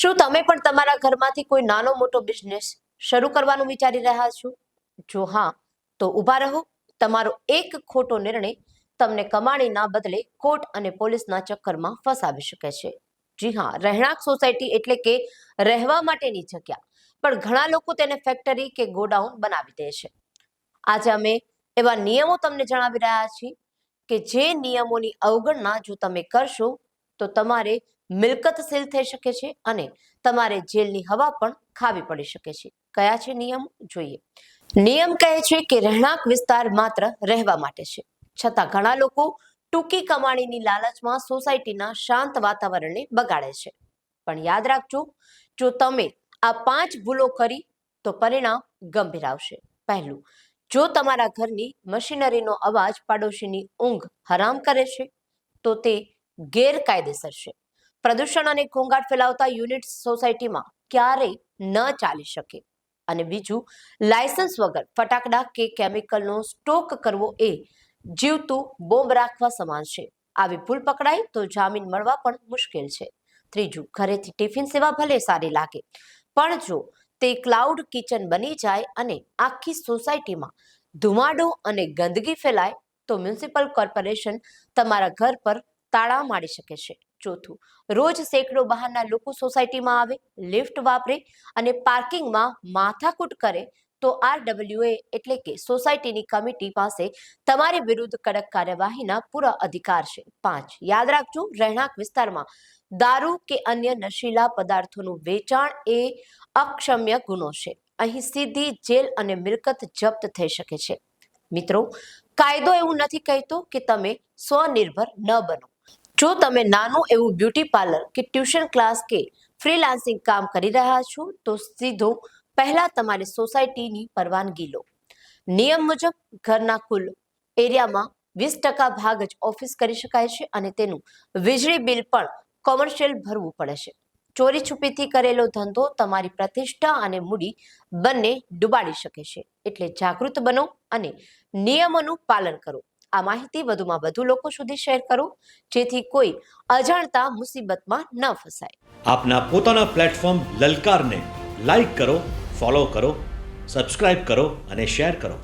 શું તમે પણ તમારા ઘરમાંથી કોઈ નાનો મોટો બિઝનેસ શરૂ કરવાનું વિચારી રહ્યા છો? જો હા, તો ઊભા રહો. તમારો એક ખોટો નિર્ણય તમને કમાણીના બદલે કોર્ટ અને પોલીસના ચક્કરમાં ફસાવી શકે છે. જી હા, રહેણાંક સોસાયટી એટલે કે રહેવા માટેની જગ્યા, પણ ઘણા લોકો તેને ફેક્ટરી કે ગોડાઉન બનાવી દે છે. આજે અમે એવા નિયમો તમને જણાવી રહ્યા છીએ કે જે નિયમોની અવગણના જો તમે કરશો તો તમારે મિલકત સીલ થઈ શકે છે અને તમારે જેલની હવા પણ ખાવી પડી શકે છે. કયા છે નિયમ? જોઈએ. નિયમ કહે છે કે રહેણાંક વિસ્તાર માત્ર રહેવા માટે છે, છતાં ઘણા લોકો ટૂંકી કમાણીની લાલચમાં સોસાયટીના શાંત વાતાવરણને બગાડે છે. પણ યાદ રાખજો, જો તમે આ 5 ભૂલો કરી તો પરિણામ ગંભીર આવશે. પહેલું, જો તમારા ઘરની મશીનરીનો અવાજ પાડોશીની ઊંઘ હરામ કરે છે તો તે ગેરકાયદેસર છે. પ્રદૂષણ અને ઘોંઘાટ ફેલાવતા યુનિટ સોસાયટીમાં ક્યારેય ન ચાલી શકે. અને બીજું, લાયસન્સ વગર ફટાકડા કે કેમિકલનો સ્ટોક કરવો એ જીવતું બોમ્બ રાખવા સમાન છે. આવી ભૂલ પકડાય તો જામીન મળવા પણ મુશ્કેલ છે. ત્રીજું, ઘરેથી ટિફિન સેવા ભલે સારી લાગે, પણ જો તે ક્લાઉડ કિચન બની જાય અને આખી સોસાયટીમાં ધુમાડો અને ગંદકી ફેલાય તો મ્યુનિસિપલ કોર્પોરેશન તમારા ઘર પર તાળા મારી શકે છે. ચોથું, રોજ સેંકડો બહારના લોકો સોસાયટીમાં આવે, લિફ્ટ વાપરે અને પાર્કિંગમાં માથાકૂટ કરે તો RWA એટલે કે સોસાયટીની કમિટી પાસે તમારી વિરુદ્ધ કડક કાર્યવાહીના પૂરા અધિકાર છે. 5, યાદ રાખજો, રહેણાંક વિસ્તારમાં દારૂ કે અન્ય નશીલા પદાર્થોનું વેચાણ એ અક્ષમ્ય ગુનો છે. અહીં સીધી જેલ અને મિલકત જપ્ત થઈ શકે છે. મિત્રો, કાયદો એવું નથી કહેતો કે તમે સ્વનિર્ભર ન બનો. જો તમે નાનું એવું બ્યુટી પાર્લર કે ટ્યુશન ક્લાસ કે ફ્રીલાન્સિંગ કામ કરી રહ્યા છો તો સીધો પહેલા તમારી સોસાયટીની પરવાનગી લો. નિયમ મુજબ ઘરના કુલ એરિયામાં 20% ભાગ જ ઓફિસ કરી શકાય છે અને તેનું વીજળી બિલ પણ કોમર્શિયલ ભરવું પડે છે. ચોરી છુપીથી કરેલો ધંધો તમારી પ્રતિષ્ઠા અને મૂડી બંને ડૂબાડી શકે છે. એટલે જાગૃત બનો અને નિયમોનું પાલન કરો. આ માહિતી વધુમાં વધુ લોકો સુધી શેર કરો જેથી કોઈ અજાણતા મુસીબતમાં ન ફસાય. આપના પોતાના પ્લેટફોર્મ લલકારને લાઈક કરો, ફોલો કરો, સબસ્ક્રાઇબ કરો અને શેર કરો.